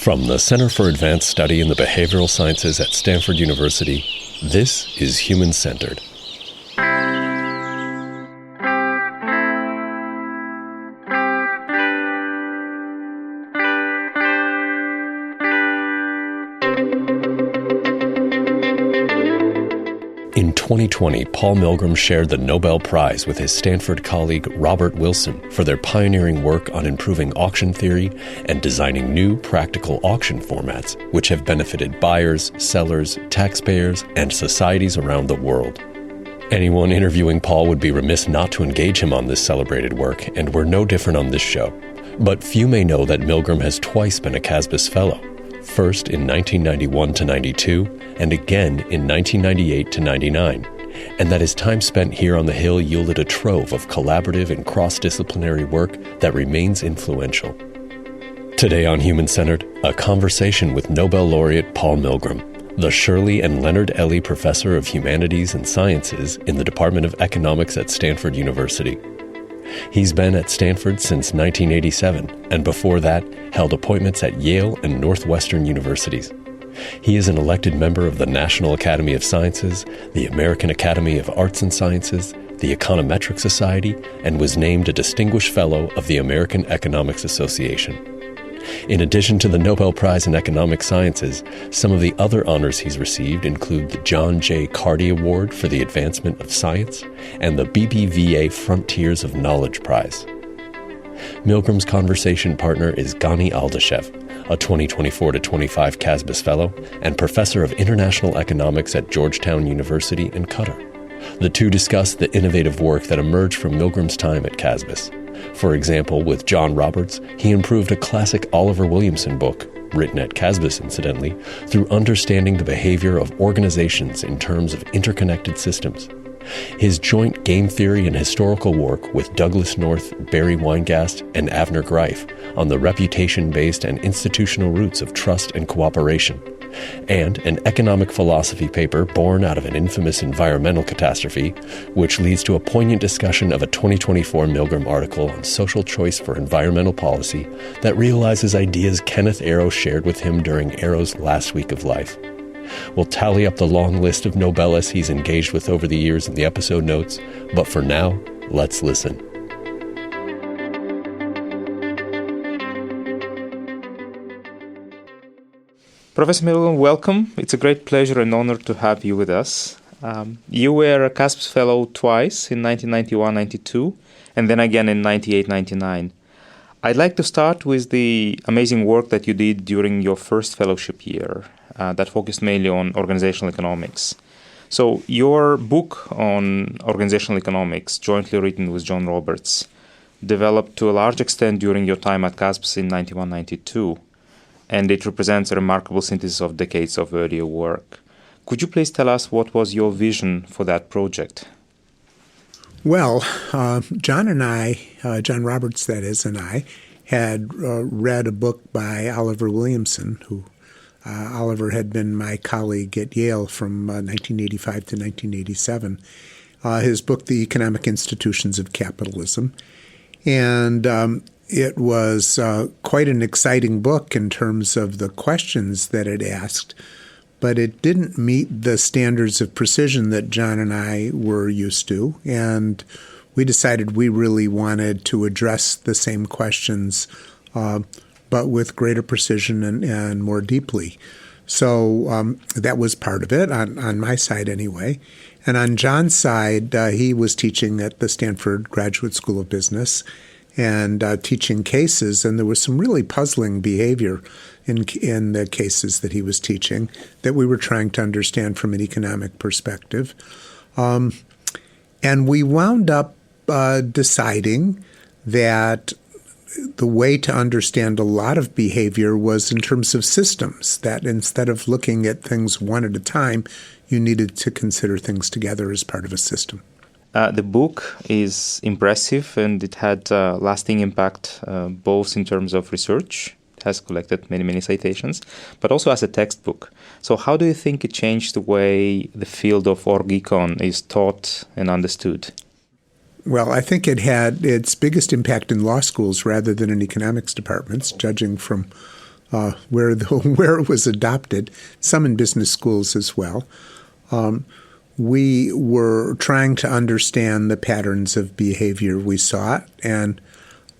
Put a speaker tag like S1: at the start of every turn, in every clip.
S1: From the Center for Advanced Study in the Behavioral Sciences at Stanford University, this is Human-Centered. In 2020, Paul Milgrom shared the Nobel Prize with his Stanford colleague Robert Wilson for their pioneering work on improving auction theory and designing new practical auction formats which have benefited buyers, sellers, taxpayers, and societies around the world. Anyone interviewing Paul would be remiss not to engage him on this celebrated work, and we're no different on this show. But few may know that Milgrom has twice been a CASBS Fellow. First in 1991 to 92, and again in 1998 to 99, and that his time spent here on the Hill yielded a trove of collaborative and cross-disciplinary work that remains influential. Today on Human-Centered, a conversation with Nobel laureate Paul Milgrom, the Shirley and Leonard Ellie Professor of Humanities and Sciences in the Department of Economics at Stanford University. He's been at Stanford since 1987, and before that, held appointments at Yale and Northwestern universities. He is an elected member of the National Academy of Sciences, the American Academy of Arts and Sciences, the Econometric Society, and was named a Distinguished Fellow of the American Economics Association. In addition to the Nobel Prize in Economic Sciences, some of the other honors he's received include the John J. Carty Award for the Advancement of Science and the BBVA Frontiers of Knowledge Prize. Milgrom's conversation partner is Gani Aldashev, a 2024-25 CASBS Fellow and Professor of International Economics at Georgetown University in Qatar. The two discuss the innovative work that emerged from Milgrom's time at CASBS. For example, with John Roberts, he improved a classic Oliver Williamson book, written at CASBS incidentally, through understanding the behavior of organizations in terms of interconnected systems. His joint game theory and historical work with Douglas North, Barry Weingast, and Avner Greif on the reputation-based and institutional roots of trust and cooperation, and an economic philosophy paper born out of an infamous environmental catastrophe, which leads to a poignant discussion of a 2024 Milgrom article on social choice for environmental policy that realizes ideas Kenneth Arrow shared with him during Arrow's last week of life. We'll tally up the long list of Nobelists he's engaged with over the years in the episode notes, but for now, let's listen.
S2: Professor Milgrom, welcome. It's a great pleasure and honor to have you with us. You were a CASBS Fellow twice, in 1991-92, and then again in 98-99. I'd like to start with the amazing work that you did during your first fellowship year that focused mainly on organizational economics. So your book on organizational economics, jointly written with John Roberts, developed to a large extent during your time at CASBS in 91-92, and it represents a remarkable synthesis of decades of earlier work. Could you please tell us what was your vision for that project?
S3: Well, John Roberts, that is, and I, had read a book by Oliver Williamson, who Oliver had been my colleague at Yale from 1985 to 1987. His book, The Economic Institutions of Capitalism. And it was quite an exciting book in terms of the questions that it asked, but it didn't meet the standards of precision that John and I were used to, and we decided we really wanted to address the same questions, but with greater precision and more deeply. So that was part of it, on my side anyway. And on John's side, he was teaching at the Stanford Graduate School of Business and teaching cases, and there was some really puzzling behavior in the cases that he was teaching that we were trying to understand from an economic perspective. And we wound up deciding that the way to understand a lot of behavior was in terms of systems, that instead of looking at things one at a time, you needed to consider things together as part of a system.
S2: The book is impressive, and it had lasting impact both in terms of research. It has collected many citations, but also as a textbook. So how do you think it changed the way the field of org econ is taught and understood?
S3: Well, I think it had its biggest impact in law schools rather than in economics departments, judging from where it was adopted, some in business schools as well. We were trying to understand the patterns of behavior we saw, and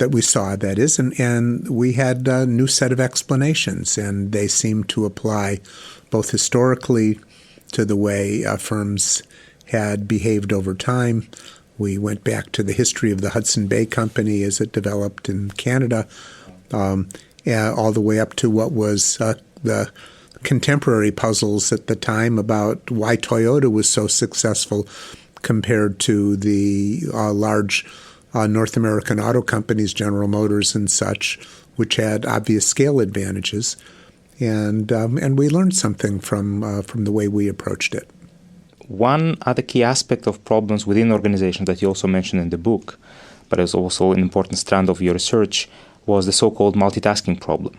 S3: we had a new set of explanations, and they seemed to apply both historically to the way firms had behaved over time. We went back to the history of the Hudson Bay Company as it developed in Canada, all the way up to what was the contemporary puzzles at the time about why Toyota was so successful compared to the large North American auto companies, General Motors and such, which had obvious scale advantages. And we learned something from the way we approached it.
S2: One other key aspect of problems within organizations that you also mentioned in the book, but is also an important strand of your research, was the so-called multitasking problem.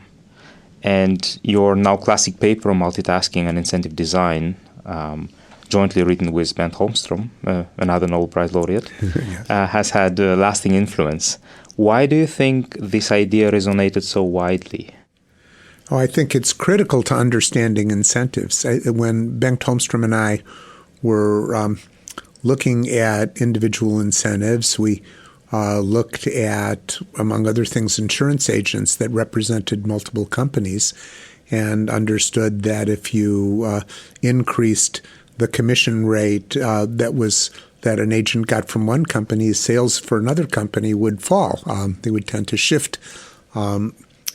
S2: And your now classic paper on multitasking and incentive design, jointly written with Ben Holmstrom, another Nobel Prize laureate, yes, has had lasting influence. Why do you think this idea resonated so widely?
S3: Oh, I think it's critical to understanding incentives. When Bengt Holmstrom and I were looking at individual incentives, we looked at, among other things, insurance agents that represented multiple companies, and understood that if you increased the commission rate that an agent got from one company, sales for another company would fall. They would tend to shift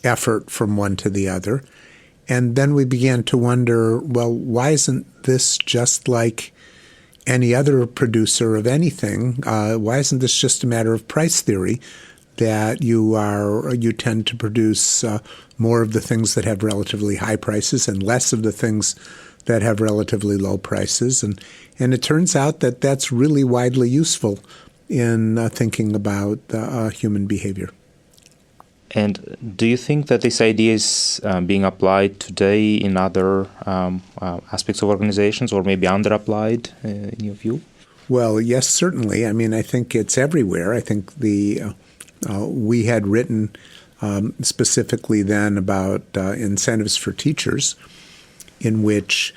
S3: effort from one to the other. And then we began to wonder, well, why isn't this just like any other producer of anything? Why isn't this just a matter of price theory, that you tend to produce more of the things that have relatively high prices and less of the things that have relatively low prices? And it turns out that that's really widely useful in thinking about human behavior.
S2: And do you think that this idea is being applied today in other aspects of organizations, or maybe underapplied in your view?
S3: Well, yes, certainly. I mean, I think it's everywhere. I think we had written specifically then about incentives for teachers, in which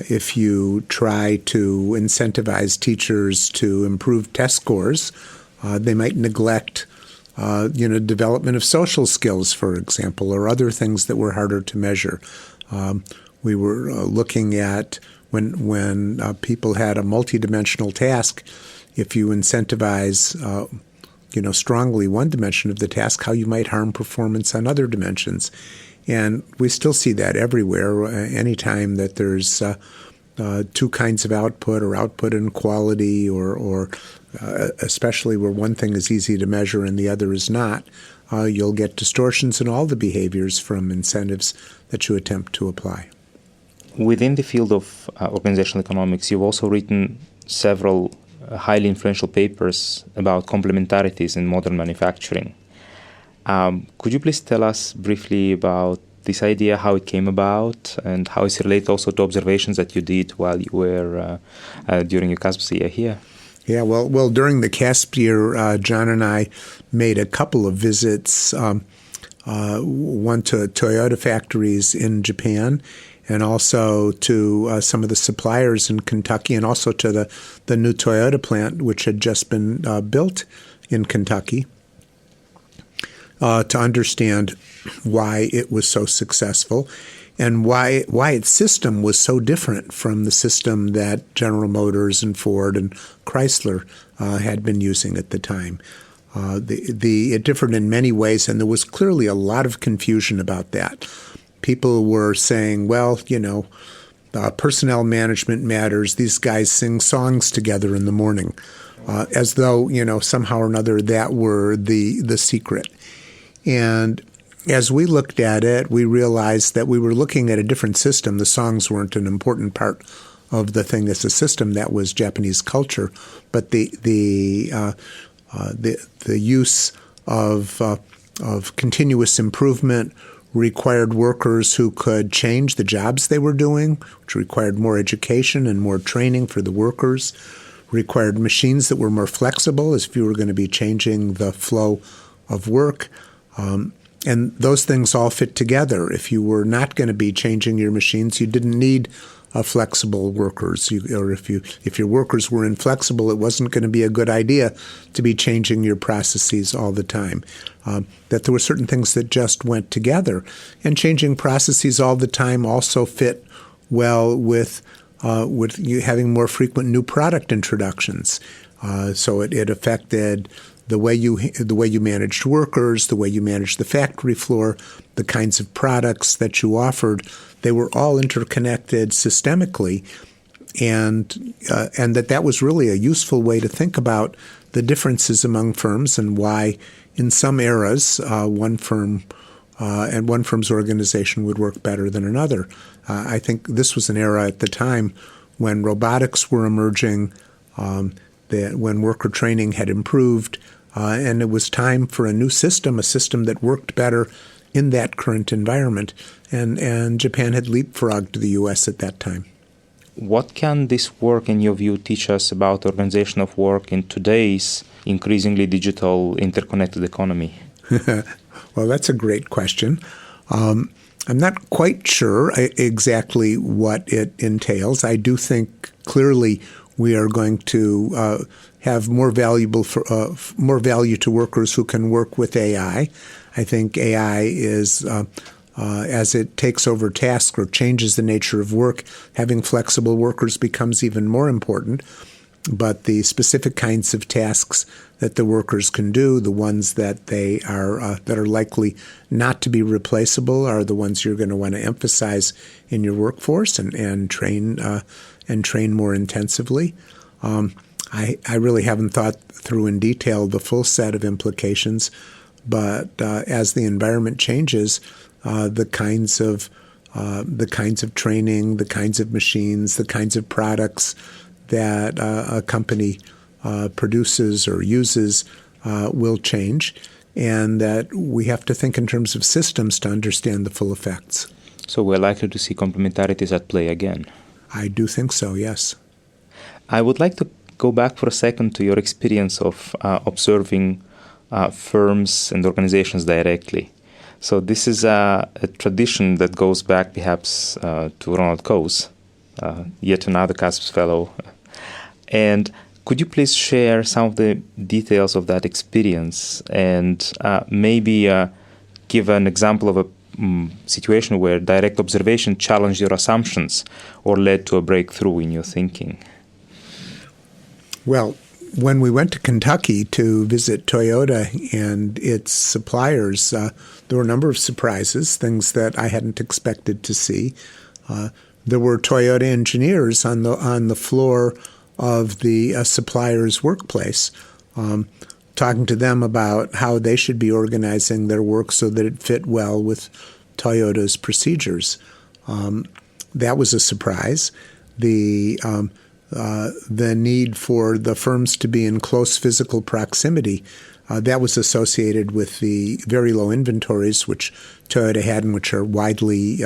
S3: if you try to incentivize teachers to improve test scores, they might neglect development of social skills, for example, or other things that were harder to measure. We were looking at when people had a multidimensional task, if you incentivize, strongly one dimension of the task, how you might harm performance on other dimensions. And we still see that everywhere. Anytime that there's two kinds of output, or output inequality, or especially where one thing is easy to measure and the other is not, you'll get distortions in all the behaviors from incentives that you attempt to apply.
S2: Within the field of organizational economics, you've also written several highly influential papers about complementarities in modern manufacturing. Could you please tell us briefly about this idea, how it came about, and how it's related also to observations that you did while you were during your CASBS year here?
S3: Yeah, well, during the CASBS year, John and I made a couple of visits, one to Toyota factories in Japan, and also to some of the suppliers in Kentucky, and also to the new Toyota plant, which had just been built in Kentucky, to understand why it was so successful and why its system was so different from the system that General Motors and Ford and Chrysler had been using at the time. It differed in many ways, and there was clearly a lot of confusion about that. People were saying, well, personnel management matters. These guys sing songs together in the morning, as though, somehow or another that were the secret. And as we looked at it, we realized that we were looking at a different system. The songs weren't an important part of the thing as a system. That was Japanese culture. But the use of continuous improvement required workers who could change the jobs they were doing, which required more education and more training for the workers, required machines that were more flexible as if you were going to be changing the flow of work. And those things all fit together. If you were not going to be changing your machines, you didn't need flexible workers. If your workers were inflexible, it wasn't going to be a good idea to be changing your processes all the time. That there were certain things that just went together. And changing processes all the time also fit well with you having more frequent new product introductions. So it affected the way you managed workers, the way you managed the factory floor, the kinds of products that you offered. They were all interconnected systemically, and that was really a useful way to think about the differences among firms and why, in some eras, one firm and one firm's organization would work better than another. I think this was an era at the time when robotics were emerging, when worker training had improved, and it was time for a new system, a system that worked better in that current environment. And Japan had leapfrogged the U.S. at that time.
S2: What can this work, in your view, teach us about organization of work in today's increasingly digital, interconnected economy?
S3: Well, that's a great question. I'm not quite sure exactly what it entails. I do think clearly we are going to have more value to workers who can work with AI. I think AI is, as it takes over tasks or changes the nature of work, having flexible workers becomes even more important. But the specific kinds of tasks that the workers can do, the ones that that are likely not to be replaceable, are the ones you're going to want to emphasize in your workforce and train more intensively. I really haven't thought through in detail the full set of implications, but as the environment changes, the kinds of training, the kinds of machines, the kinds of products that a company produces or uses will change, and that we have to think in terms of systems to understand the full effects.
S2: So we're likely to see complementarities at play again.
S3: I do think so, yes.
S2: I would like to go back for a second to your experience of observing firms and organizations directly. So this is a tradition that goes back perhaps to Ronald Coase, yet another CASBS fellow. And could you please share some of the details of that experience and maybe give an example of a situation where direct observation challenged your assumptions or led to a breakthrough in your thinking?
S3: Well, when we went to Kentucky to visit Toyota and its suppliers, there were a number of surprises, things that I hadn't expected to see. There were Toyota engineers on the floor of the supplier's workplace, talking to them about how they should be organizing their work so that it fit well with Toyota's procedures. That was a surprise. The need for the firms to be in close physical proximity, that was associated with the very low inventories which Toyota had and which are widely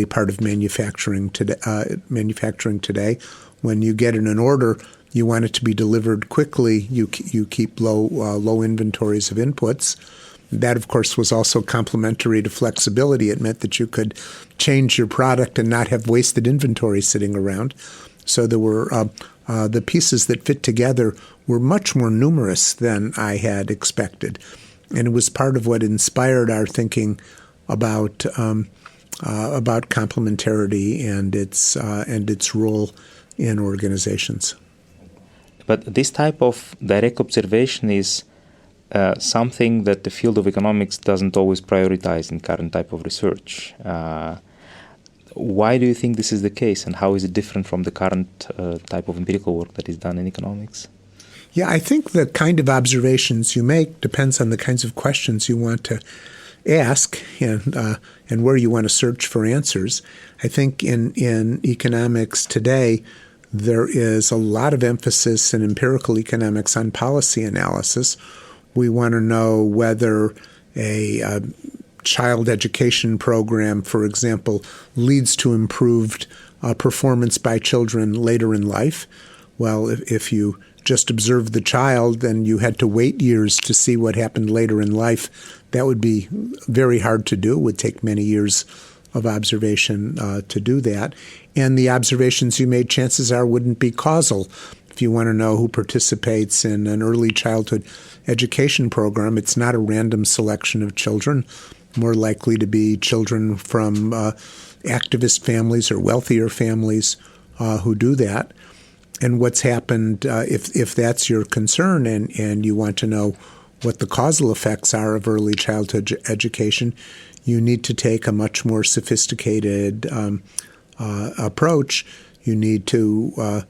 S3: part of manufacturing today. When you get in an order, you want it to be delivered quickly. You keep low inventories of inputs. That, of course, was also complementary to flexibility. It meant that you could change your product and not have wasted inventory sitting around. So there were the pieces that fit together were much more numerous than I had expected, and it was part of what inspired our thinking about complementarity and its role in organizations.
S2: But this type of direct observation is something that the field of economics doesn't always prioritize in current type of research. Why do you think this is the case, and how is it different from the current type of empirical work that is done in economics?
S3: Yeah, I think the kind of observations you make depends on the kinds of questions you want to ask and where you want to search for answers. I think in economics today, there is a lot of emphasis in empirical economics on policy analysis. We want to know whether a child education program, for example, leads to improved performance by children later in life. Well, if you just observed the child and you had to wait years to see what happened later in life, that would be very hard to do. It would take many years of observation to do that. And the observations you made, chances are, wouldn't be causal. If you want to know who participates in an early childhood education program, it's not a random selection of children, more likely to be children from activist families or wealthier families who do that. And what's happened, if that's your concern and you want to know what the causal effects are of early childhood education, you need to take a much more sophisticated approach. You need to,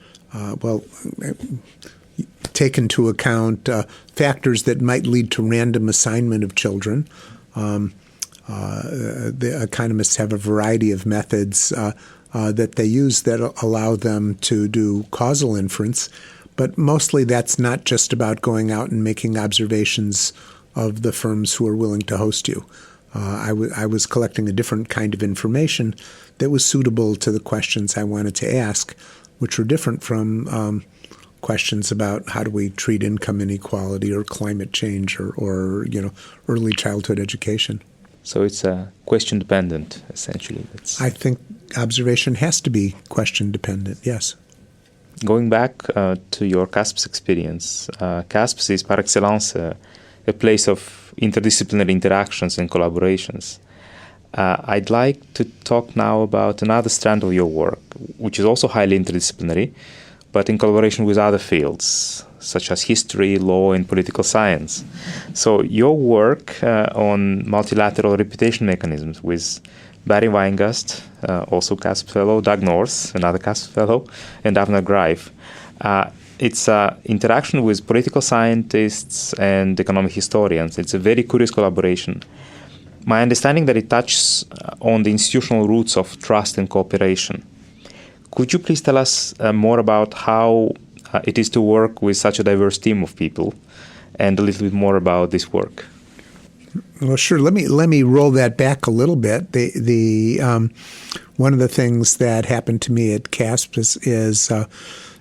S3: take into account factors that might lead to random assignment of children. The economists have a variety of methods that they use that allow them to do causal inference, but mostly that's not just about going out and making observations of the firms who are willing to host you. I was collecting a different kind of information that was suitable to the questions I wanted to ask, which were different from questions about how do we treat income inequality or climate change or early childhood education.
S2: So it's question dependent, essentially.
S3: I think observation has to be question dependent, yes.
S2: Going back to your CASBS experience, CASBS is par excellence a place of interdisciplinary interactions and collaborations. I'd like to talk now about another strand of your work, which is also highly interdisciplinary, but in collaboration with other fields, such as history, law, and political science. So your work on multilateral reputation mechanisms with Barry Weingast, also CASBS Fellow, Doug North, another CASBS Fellow, and Avner Greif. It's interaction with political scientists and economic historians. It's a very curious collaboration. My understanding that it touches on the institutional roots of trust and cooperation. Could you please tell us more about how it is to work with such a diverse team of people, and a little bit more about this work?
S3: Well, sure. Let me roll that back a little bit. The one of the things that happened to me at CASBS is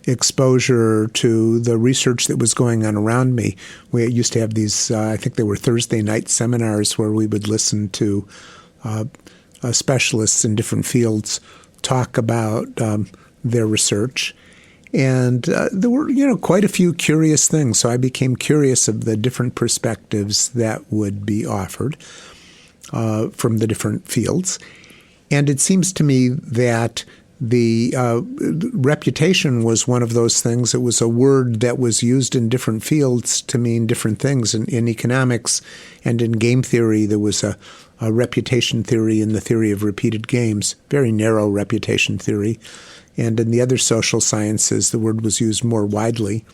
S3: exposure to the research that was going on around me. We used to have these, I think they were Thursday night seminars where we would listen to specialists in different fields talk about their research. And there were, quite a few curious things. So I became curious of the different perspectives that would be offered from the different fields. And it seems to me that the reputation was one of those things. It was a word that was used in different fields to mean different things. In economics and in game theory, there was a reputation theory in the theory of repeated games, very narrow reputation theory. And in the other social sciences, the word was used more widely.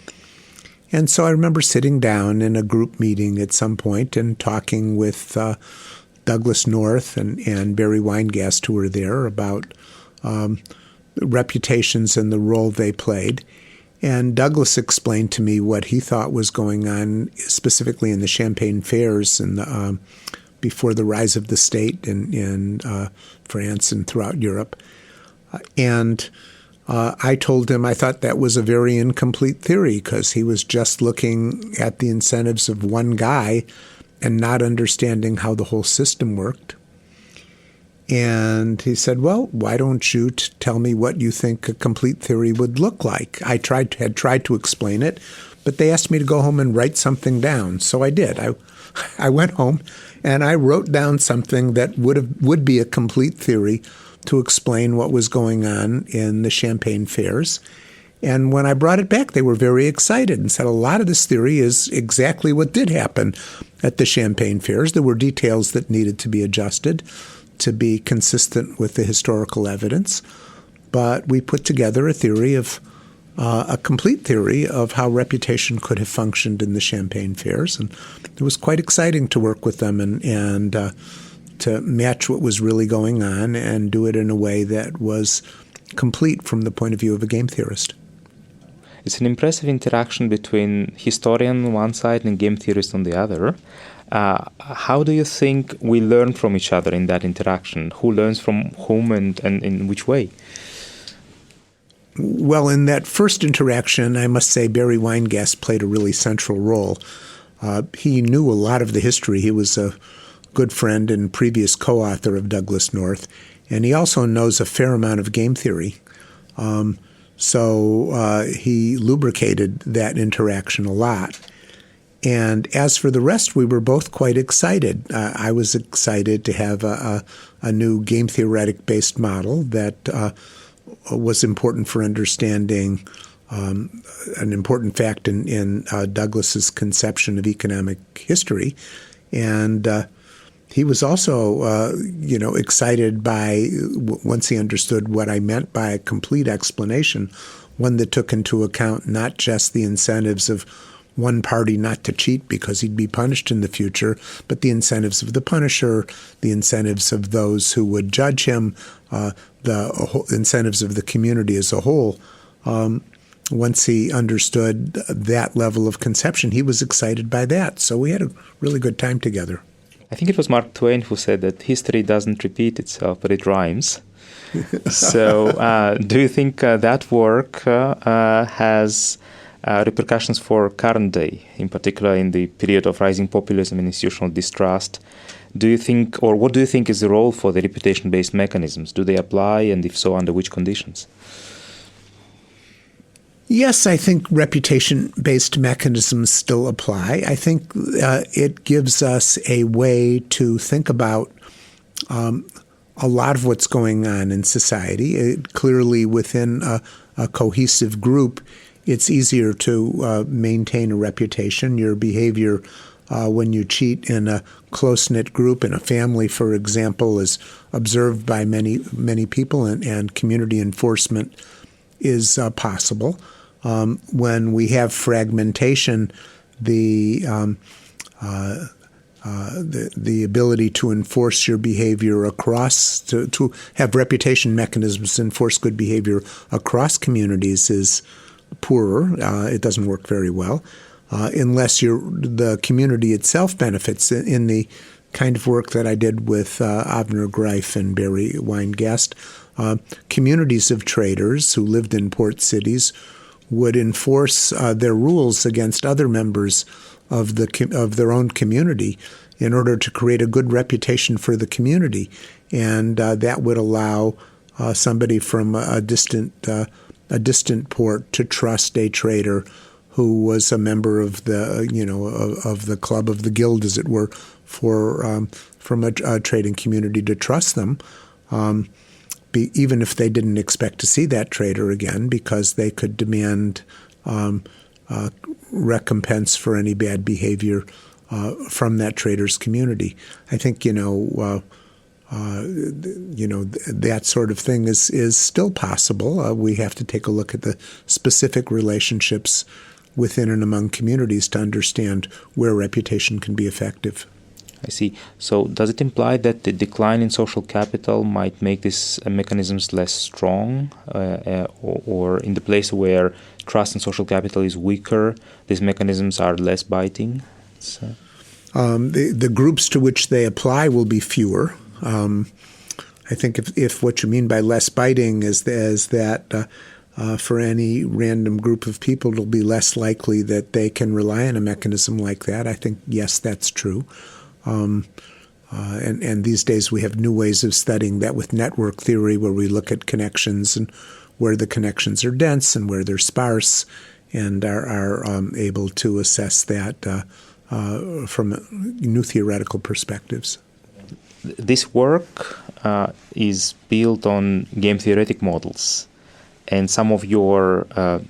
S3: And so I remember sitting down in a group meeting at some point and talking with Douglas North and Barry Weingast, who were there, about reputations and the role they played. And Douglas explained to me what he thought was going on, specifically in the Champagne fairs and before the rise of the state in France and throughout Europe. And I told him I thought that was a very incomplete theory because he was just looking at the incentives of one guy and not understanding how the whole system worked. And he said, well, why don't you tell me what you think a complete theory would look like? I had tried to explain it, but they asked me to go home and write something down. So I did. I went home and I wrote down something that would be a complete theory to explain what was going on in the Champagne fairs. And when I brought it back, they were very excited and said a lot of this theory is exactly what did happen at the Champagne fairs. There were details that needed to be adjusted to be consistent with the historical evidence. But we put together a theory of a complete theory of how reputation could have functioned in the Champagne fairs. And it was quite exciting to work with them and to match what was really going on and do it in a way that was complete from the point of view of a game theorist.
S2: It's an impressive interaction between historian on one side and game theorist on the other. How do you think we learn from each other in that interaction? Who learns from whom and in which way?
S3: Well, in that first interaction, I must say Barry Weingast played a really central role. He knew a lot of the history. He was a good friend and previous co-author of Douglass North, and he also knows a fair amount of game theory. So he lubricated that interaction a lot. And as for the rest, we were both quite excited. I was excited to have a new game theoretic-based model that was important for understanding an important fact in Douglass's conception of economic history. And he was also, excited by, once he understood what I meant by a complete explanation, one that took into account not just the incentives of one party not to cheat because he'd be punished in the future, but the incentives of the punisher, the incentives of those who would judge him, the incentives of the community as a whole. Once he understood that level of conception, he was excited by that. So we had a really good time together.
S2: I think it was Mark Twain who said that history doesn't repeat itself, but it rhymes. So do you think that work has repercussions for current day, in particular in the period of rising populism and institutional distrust? Do you think, or what do you think is the role for the reputation-based mechanisms? Do they apply, and if so, under which conditions?
S3: Yes, I think reputation-based mechanisms still apply. I think it gives us a way to think about a lot of what's going on in society. Clearly, within a cohesive group, it's easier to maintain a reputation. Your behavior when you cheat in a close-knit group, in a family, for example, is observed by many people, and community enforcement is possible. When we have fragmentation, the ability to enforce your behavior across, to have reputation mechanisms enforce good behavior across communities is poorer. It doesn't work very well unless the community itself benefits. In the kind of work that I did with Avner Greif and Barry Weingast, communities of traders who lived in port cities would enforce their rules against other members of their own community in order to create a good reputation for the community, and that would allow somebody from a distant port to trust a trader who was a member of the of the club, of the guild, as it were, from a trading community, to trust them. Even if they didn't expect to see that trader again, because they could demand recompense for any bad behavior from that trader's community. I think that sort of thing is still possible. We have to take a look at the specific relationships within and among communities to understand where reputation can be effective.
S2: I see. So does it imply that the decline in social capital might make these mechanisms less strong, or in the place where trust in social capital is weaker, these mechanisms are less biting?
S3: The groups to which they apply will be fewer. I think if what you mean by less biting is that for any random group of people, it'll be less likely that they can rely on a mechanism like that. I think, yes, that's true. And these days we have new ways of studying that with network theory, where we look at connections and where the connections are dense and where they're sparse, and are able to assess that from new theoretical perspectives.
S2: This work is built on game theoretic models, and some of your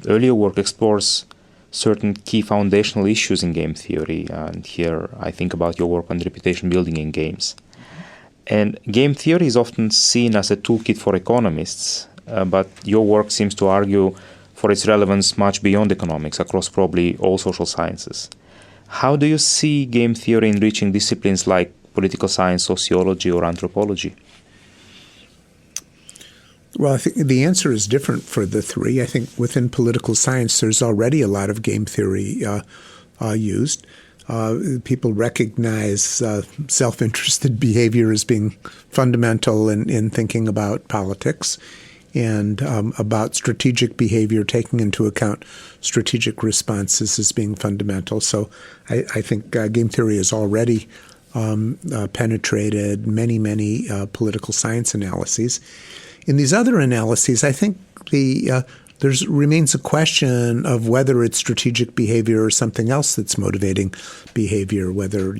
S2: earlier work explores certain key foundational issues in game theory. And here I think about your work on reputation building in games. And game theory is often seen as a toolkit for economists, but your work seems to argue for its relevance much beyond economics, across probably all social sciences. How do you see game theory enriching disciplines like political science, sociology, or anthropology?
S3: Well, I think the answer is different for the three. I think within political science, there's already a lot of game theory used. People recognize self-interested behavior as being fundamental in thinking about politics. and about strategic behavior, taking into account strategic responses as being fundamental. So I think game theory has already penetrated many political science analyses. In these other analyses, I think there remains a question of whether it's strategic behavior or something else that's motivating behavior, whether,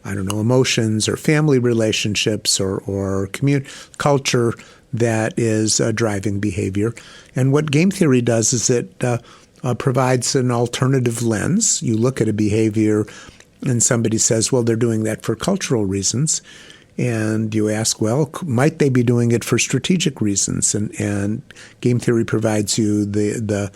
S3: emotions or family relationships or culture that is driving behavior. And what game theory does is it provides an alternative lens. You look at a behavior and somebody says, well, they're doing that for cultural reasons. And you ask, well, might they be doing it for strategic reasons? And game theory provides you the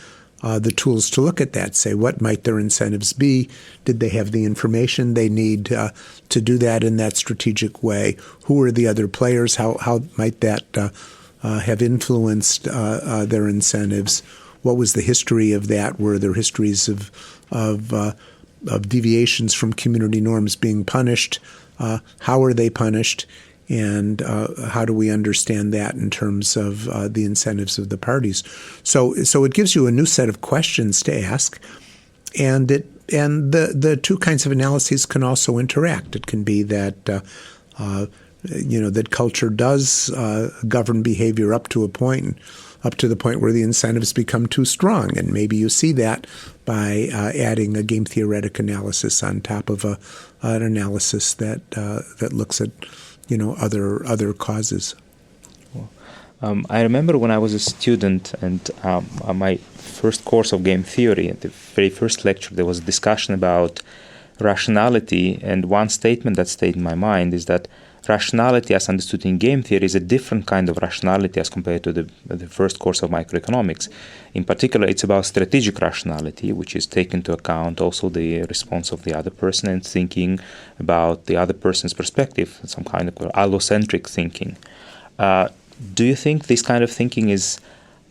S3: tools to look at that. Say, what might their incentives be? Did they have the information they need to do that in that strategic way? Who are the other players? How might that have influenced their incentives? What was the history of that? Were there histories of deviations from community norms being punished? How are they punished? And how do we understand that in terms of the incentives of the parties? So it gives you a new set of questions to ask, and the two kinds of analyses can also interact. It can be that that culture does govern behavior up to the point where the incentives become too strong, and maybe you see that by adding a game theoretic analysis on top of an analysis that looks at other causes.
S2: Well, I remember when I was a student and my first course of game theory, at the very first lecture, there was a discussion about rationality, and one statement that stayed in my mind is that rationality as understood in game theory is a different kind of rationality as compared to the first course of microeconomics. In particular, it's about strategic rationality, which is taking into account also the response of the other person and thinking about the other person's perspective, some kind of allocentric thinking. Do you think this kind of thinking is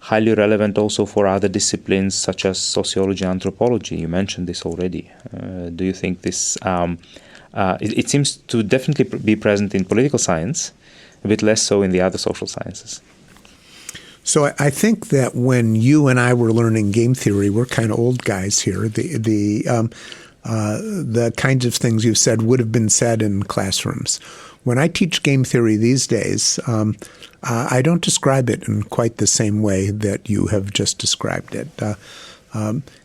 S2: highly relevant also for other disciplines such as sociology and anthropology? You mentioned this already. Do you think this... It seems to definitely be present in political science, a bit less so in the other social sciences.
S3: So I think that when you and I were learning game theory, we're kind of old guys here. The kinds of things you said would have been said in classrooms. When I teach game theory these days, I don't describe it in quite the same way that you have just described it.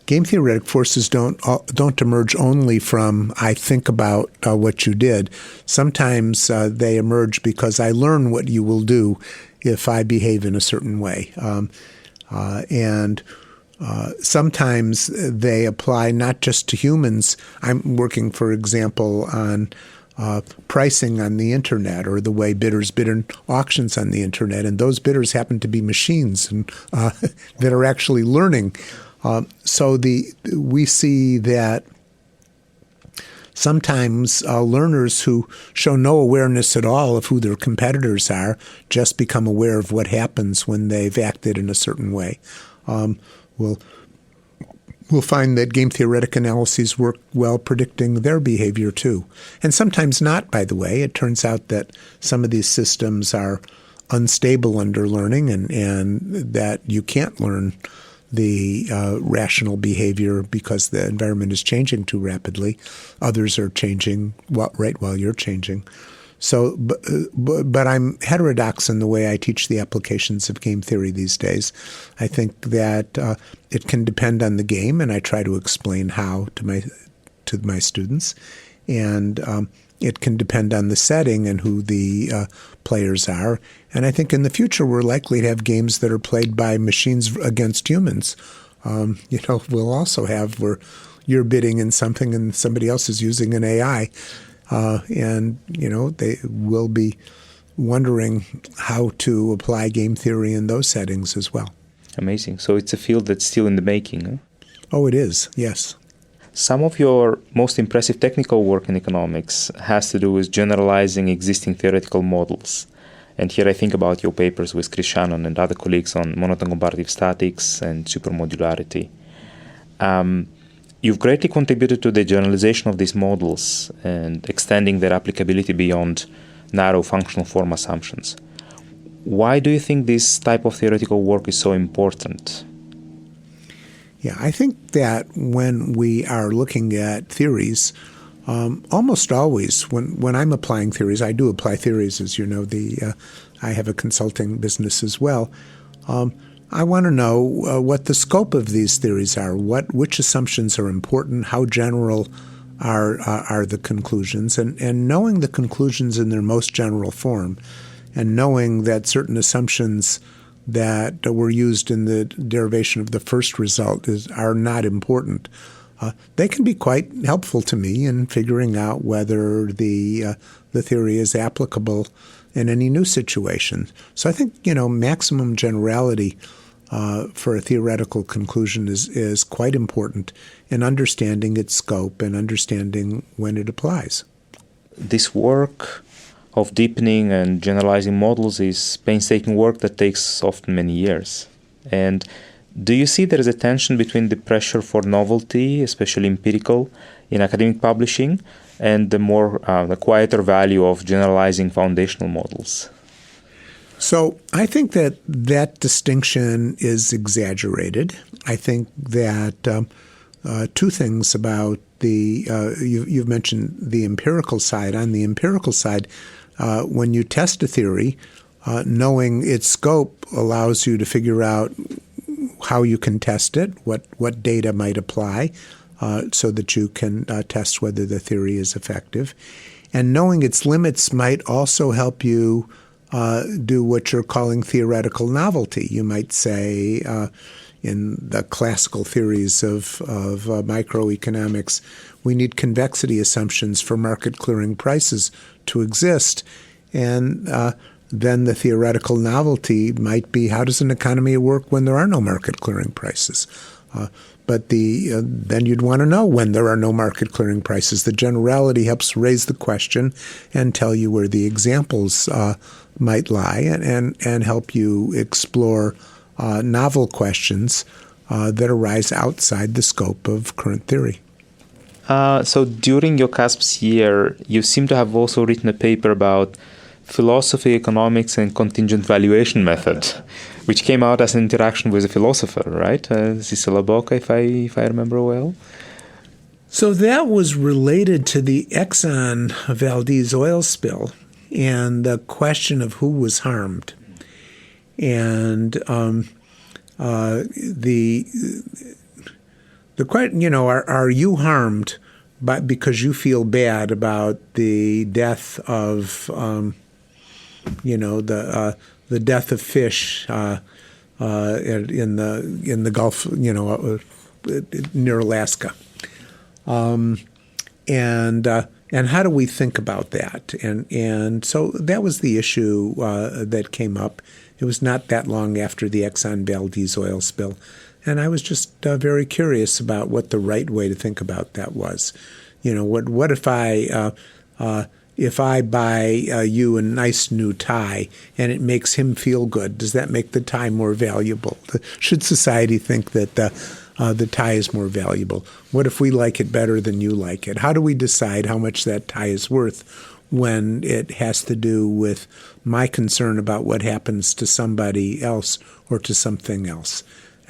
S3: Game theoretic forces don't emerge only from I think about what you did. Sometimes they emerge because I learn what you will do if I behave in a certain way. And sometimes they apply not just to humans. I'm working, for example, on pricing on the internet, or the way bidders bid in auctions on the internet, and those bidders happen to be machines and that are actually learning. So we see that sometimes learners who show no awareness at all of who their competitors are just become aware of what happens when they've acted in a certain way. We'll find that game theoretic analyses work well predicting their behavior too. And sometimes not, by the way. It turns out that some of these systems are unstable under learning, and that you can't learn the rational behavior because the environment is changing too rapidly. Others are changing right while you're changing. So, but I'm heterodox in the way I teach the applications of game theory these days. I think that it can depend on the game, and I try to explain how to my students, and it can depend on the setting and who the players are. And I think in the future we're likely to have games that are played by machines against humans. We'll also have where you're bidding in something and somebody else is using an AI. They will be wondering how to apply game theory in those settings as well.
S2: Amazing. So it's a field that's still in the making, huh?
S3: Oh, it is, yes.
S2: Some of your most impressive technical work in economics has to do with generalizing existing theoretical models. And here I think about your papers with Chris Shannon and other colleagues on monotone comparative statics and supermodularity. You've greatly contributed to the generalization of these models and extending their applicability beyond narrow functional form assumptions. Why do you think this type of theoretical work is so important?
S3: Yeah, I think that when we are looking at theories, almost always when I'm applying theories, I do apply theories, as you know. I have a consulting business as well. I want to know what the scope of these theories are, which assumptions are important, how general are the conclusions, and knowing the conclusions in their most general form, and knowing that certain assumptions that were used in the derivation of the first result are not important. They can be quite helpful to me in figuring out whether the theory is applicable in any new situation. So I think, maximum generality for a theoretical conclusion is quite important in understanding its scope and understanding when it applies.
S2: This work of deepening and generalizing models is painstaking work that takes often many years. And do you see there is a tension between the pressure for novelty, especially empirical, in academic publishing, and the quieter value of generalizing foundational models?
S3: So I think that distinction is exaggerated. I think that two things about you've mentioned the empirical side. On the empirical side, when you test a theory, knowing its scope allows you to figure out how you can test it, what data might apply, so that you can test whether the theory is effective. And knowing its limits might also help you do what you're calling theoretical novelty. You might say, in the classical theories of microeconomics, we need convexity assumptions for market clearing prices to exist. And then the theoretical novelty might be, how does an economy work when there are no market clearing prices? But then you'd want to know when there are no market clearing prices. The generality helps raise the question and tell you where the examples might lie, and help you explore novel questions that arise outside the scope of current theory.
S2: So during your CASBS year, you seem to have also written a paper about philosophy, economics, and contingent valuation method, which came out as an interaction with a philosopher, right? Cicela Boca, if I remember well.
S3: So that was related to the Exxon Valdez oil spill and the question of who was harmed. And the question, are you harmed because you feel bad about the death of, the death of fish in the Gulf, near Alaska, and how do we think about that? And so that was the issue that came up. It was not that long after the Exxon Valdez oil spill. And I was just very curious about what the right way to think about that was. What if I buy you a nice new tie and it makes him feel good? Does that make the tie more valuable? Should society think that the tie is more valuable? What if we like it better than you like it? How do we decide how much that tie is worth when it has to do with my concern about what happens to somebody else or to something else?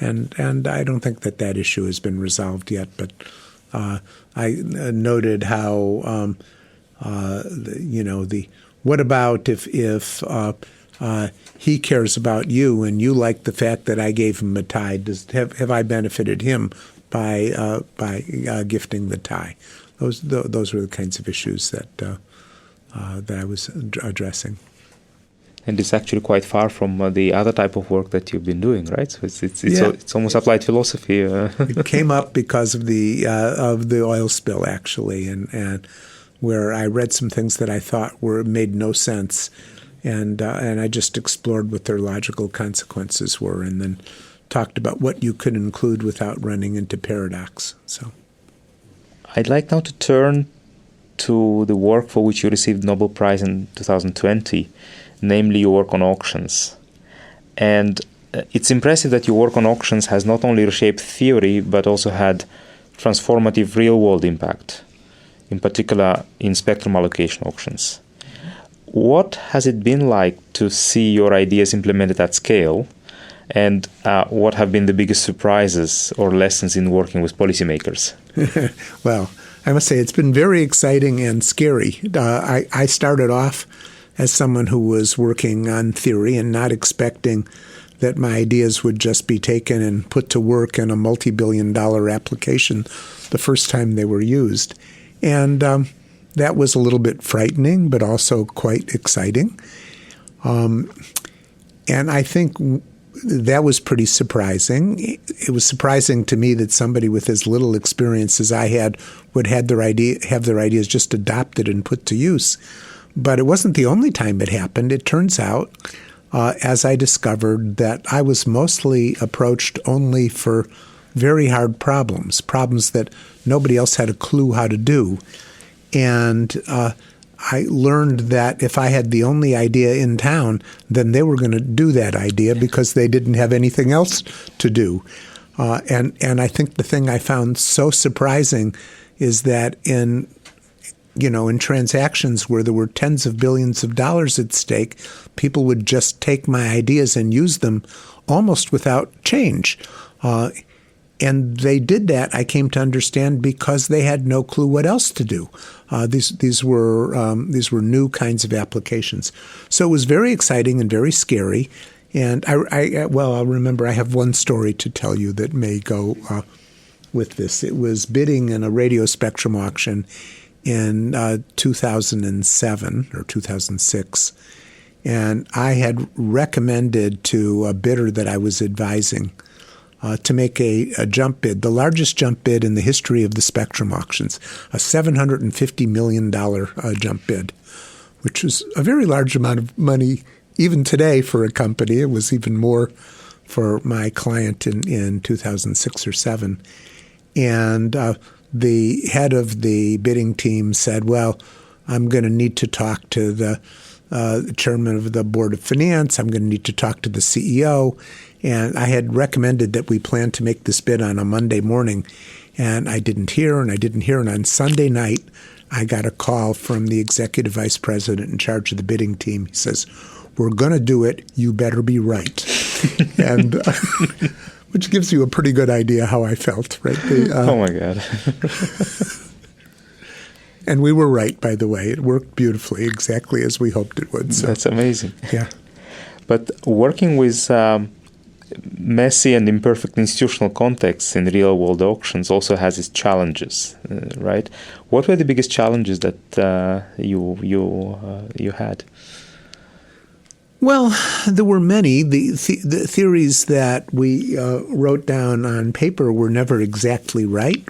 S3: And I don't think that issue has been resolved yet, but I noted how what about if he cares about you and you like the fact that I gave him a tie? Have I benefited him by gifting the tie? Those were the kinds of issues that I was addressing.
S2: And it's actually quite far from the other type of work that you've been doing, right? So it's almost applied philosophy.
S3: It came up because of the oil spill, actually, and where I read some things that I thought made no sense, and I just explored what their logical consequences were, and then talked about what you could include without running into paradox. So,
S2: I'd like now to turn to the work for which you received the Nobel Prize in 2020. Namely, your work on auctions. And it's impressive that your work on auctions has not only reshaped theory, but also had transformative real-world impact, in particular in spectrum allocation auctions. what has it been like to see your ideas implemented at scale? And what have been the biggest surprises or lessons in working with policymakers?
S3: Well, I must say it's been very exciting and scary. I started off as someone who was working on theory and not expecting that my ideas would just be taken and put to work in a multi-billion-dollar application the first time they were used. And that was a little bit frightening, but also quite exciting. And I think that was pretty surprising. It was surprising to me that somebody with as little experience as I had would have their ideas just adopted and put to use. But it wasn't the only time it happened. It turns out, as I discovered, that I was mostly approached only for very hard problems that nobody else had a clue how to do. And I learned that if I had the only idea in town, then they were going to do that idea because they didn't have anything else to do. And I think the thing I found so surprising is that in transactions where there were tens of billions of dollars at stake, people would just take my ideas and use them almost without change. And they did that, I came to understand, because they had no clue what else to do. These were new kinds of applications. So it was very exciting and very scary. And I'll remember I have one story to tell you that may go with this. It was bidding in a radio spectrum auction in 2007 or 2006. And I had recommended to a bidder that I was advising to make a jump bid, the largest jump bid in the history of the spectrum auctions, a $750 million jump bid, which was a very large amount of money even today for a company. It was even more for my client in 2006 or 7. And the head of the bidding team said, well, I'm going to need to talk to the chairman of the Board of Finance. I'm going to need to talk to the CEO. And I had recommended that we plan to make this bid on a Monday morning. And I didn't hear. And on Sunday night, I got a call from the executive vice president in charge of the bidding team. He says, we're going to do it. You better be right. And which gives you a pretty good idea how I felt, right?
S2: Oh, my God.
S3: And we were right, by the way. It worked beautifully, exactly as we hoped it would. So.
S2: That's amazing.
S3: Yeah.
S2: But working with messy and imperfect institutional contexts in real-world auctions also has its challenges, right? What were the biggest challenges that you had?
S3: Well, there were many. The theories that we wrote down on paper were never exactly right.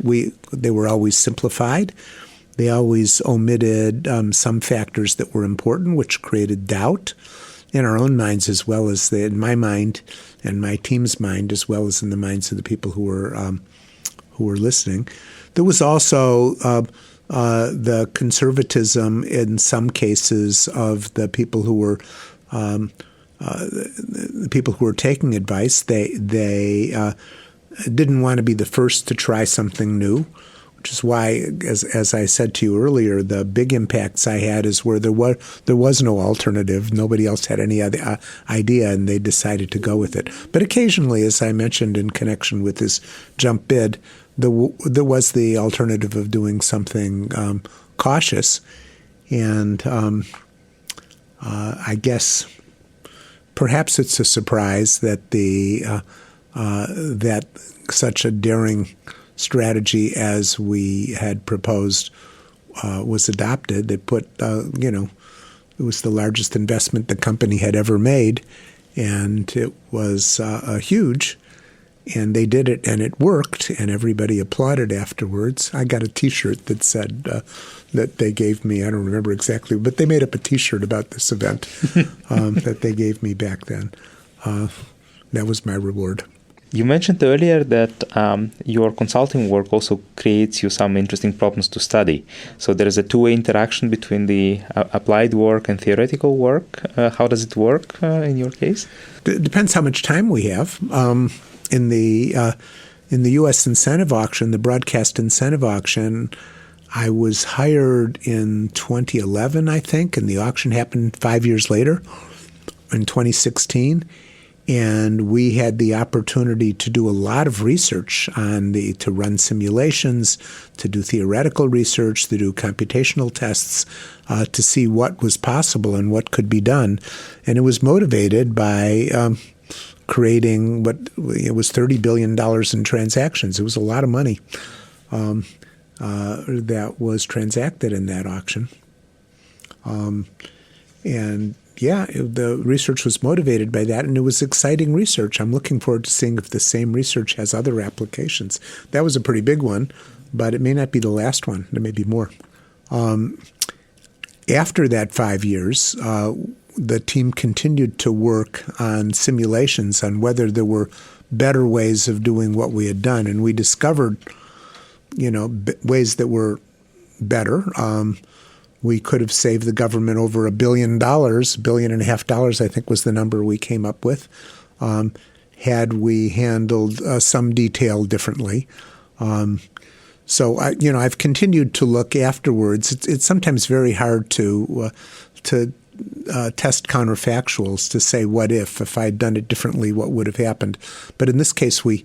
S3: They were always simplified. They always omitted some factors that were important, which created doubt in our own minds as well as in my mind and my team's mind, as well as in the minds of the people who were listening. There was also the conservatism in some cases of the people who were the people who were taking advice. They didn't want to be the first to try something new, which is why, as I said to you earlier, the big impacts I had is where there was no alternative. Nobody else had any other idea, and they decided to go with it. But occasionally, as I mentioned in connection with this jump bid, there was the alternative of doing something cautious. And I guess perhaps it's a surprise that that such a daring strategy as we had proposed was adopted. It put, it was the largest investment the company had ever made, and it was huge. And they did it, and it worked, and everybody applauded afterwards. I got a T-shirt that said that they gave me, I don't remember exactly, but they made up a T-shirt about this event that they gave me back then. That was my reward.
S2: You mentioned earlier that your consulting work also creates you some interesting problems to study. So there is a two-way interaction between the applied work and theoretical work. How does it work in your case?
S3: It depends how much time we have. In the U.S. incentive auction, the broadcast incentive auction, I was hired in 2011, I think, and the auction happened 5 years later in 2016. And we had the opportunity to do a lot of research to run simulations, to do theoretical research, to do computational tests, to see what was possible and what could be done. And it was motivated by creating it was $30 billion in transactions. It was a lot of money that was transacted in that auction. The research was motivated by that, and it was exciting research. I'm looking forward to seeing if the same research has other applications. That was a pretty big one, but it may not be the last one. There may be more. After that 5 years, the team continued to work on simulations on whether there were better ways of doing what we had done, and we discovered, ways that were better. We could have saved the government over $1 billion, $1.5 billion, I think was the number we came up with, had we handled some detail differently. So I've continued to look afterwards. It's sometimes very hard to test counterfactuals to say what if I had done it differently, what would have happened. But in this case, we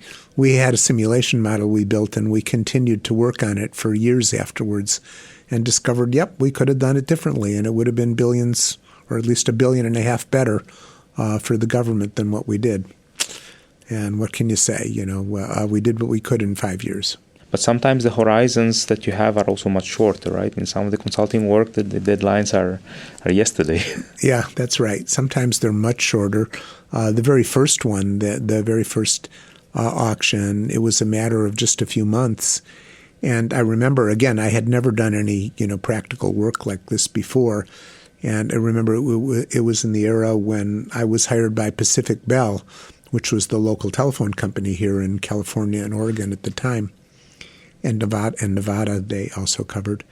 S3: had a simulation model we built, and we continued to work on it for years afterwards, and discovered, we could have done it differently, and it would have been billions, or at least $1.5 billion better for the government than what we did. And what can you say? We did what we could in 5 years.
S2: But sometimes the horizons that you have are also much shorter, right? In some of the consulting work, the deadlines are yesterday.
S3: Yeah, that's right. Sometimes they're much shorter. The very first one, the very first auction, it was a matter of just a few months. And I remember, again, I had never done any, practical work like this before. And I remember it was in the era when I was hired by Pacific Bell, which was the local telephone company here in California and Oregon at the time. And Nevada they also covered.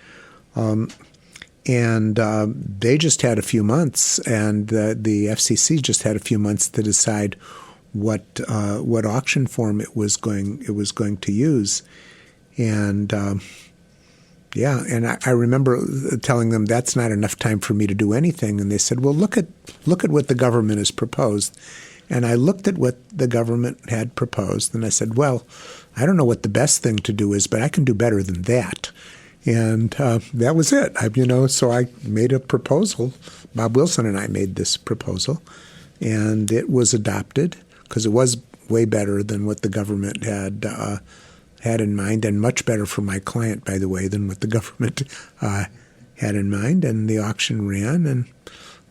S3: They just had a few months, and the FCC just had a few months to decide what auction form it was going to use. And I remember telling them that's not enough time for me to do anything. And they said, well, look at what the government has proposed. And I looked at what the government had proposed, and I said, well, I don't know what the best thing to do is, but I can do better than that. And that was it. So I made a proposal. Bob Wilson and I made this proposal, and it was adopted because it was way better than what the government had in mind, and much better for my client, by the way, than what the government had in mind. And the auction ran,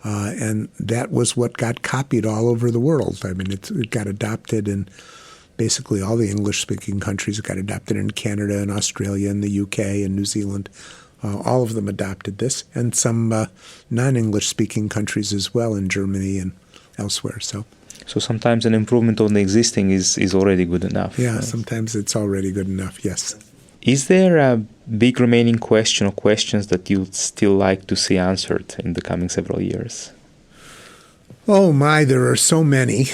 S3: and that was what got copied all over the world. I mean, it got adopted in basically all the English-speaking countries. It got adopted in Canada and Australia and the UK and New Zealand. All of them adopted this, and some non-English-speaking countries as well, in Germany and elsewhere. So
S2: sometimes an improvement on the existing is already good enough.
S3: Yeah, sometimes it's already good enough, yes.
S2: Is there a big remaining question or questions that you'd still like to see answered in the coming several years?
S3: Oh my, there are so many.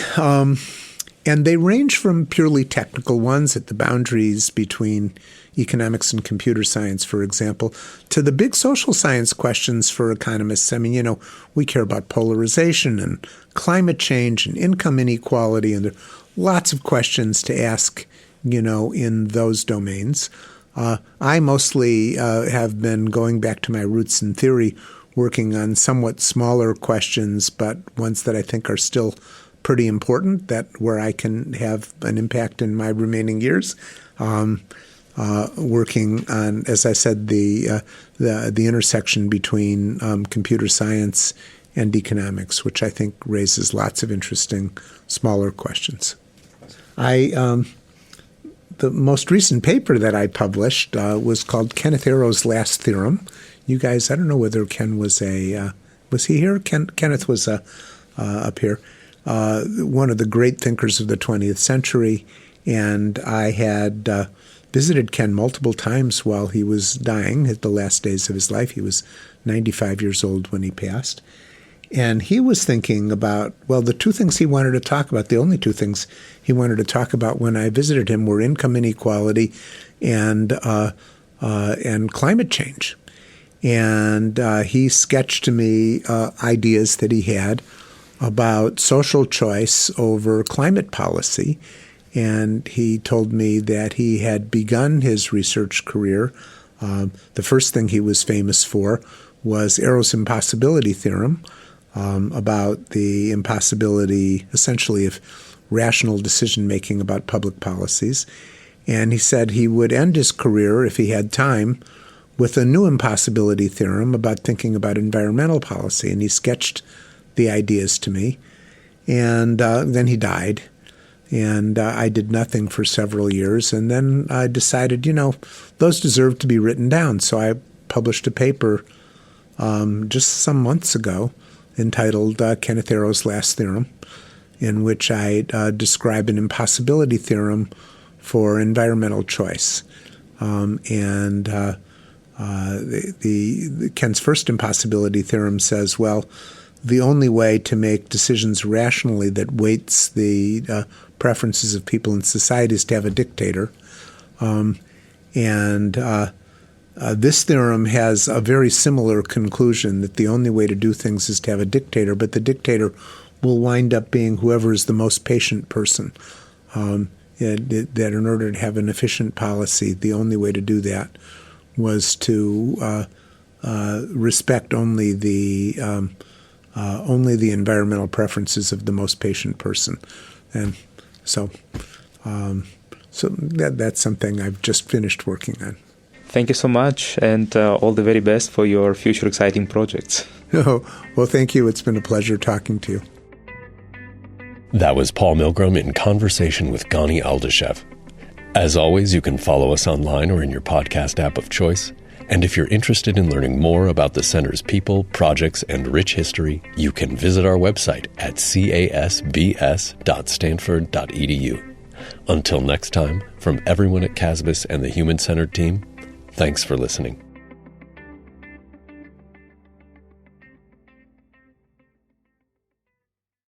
S3: And they range from purely technical ones at the boundaries between economics and computer science, for example, to the big social science questions for economists. I mean, we care about polarization and climate change and income inequality, and there are lots of questions to ask, in those domains. I mostly have been going back to my roots in theory, working on somewhat smaller questions, but ones that I think are still pretty important, where I can have an impact in my remaining years. Working on, as I said, the intersection between computer science and economics, which I think raises lots of interesting smaller questions. The most recent paper that I published was called Kenneth Arrow's Last Theorem. You guys, I don't know whether Ken was was he here? Kenneth was up here. One of the great thinkers of the 20th century, and I had visited Ken multiple times while he was dying at the last days of his life. He was 95 years old when he passed. And he was thinking about, the two things he wanted to talk about, the only two things he wanted to talk about when I visited him were income inequality and and climate change. And he sketched to me ideas that he had about social choice over climate policy. And he told me that he had begun his research career. The first thing he was famous for was Arrow's impossibility theorem, about the impossibility, essentially, of rational decision-making about public policies. And he said he would end his career, if he had time, with a new impossibility theorem about thinking about environmental policy. And he sketched the ideas to me. And then he died. And I did nothing for several years. And then I decided, those deserve to be written down. So I published a paper just some months ago entitled Kenneth Arrow's Last Theorem, in which I describe an impossibility theorem for environmental choice. Ken's first impossibility theorem says, well, the only way to make decisions rationally that weights the preferences of people in society is to have a dictator. This theorem has a very similar conclusion, that the only way to do things is to have a dictator, but the dictator will wind up being whoever is the most patient person. That in order to have an efficient policy, the only way to do that was to respect only the environmental preferences of the most patient person. And so that's something I've just finished working on.
S2: Thank you so much, and all the very best for your future exciting projects.
S3: Oh, well, thank you. It's been a pleasure talking to you.
S1: That was Paul Milgrom in conversation with Gani Aldashev. As always, you can follow us online or in your podcast app of choice. And if you're interested in learning more about the Center's people, projects, and rich history, you can visit our website at casbs.stanford.edu. Until next time, from everyone at CASBS and the Human Centered team, thanks for listening.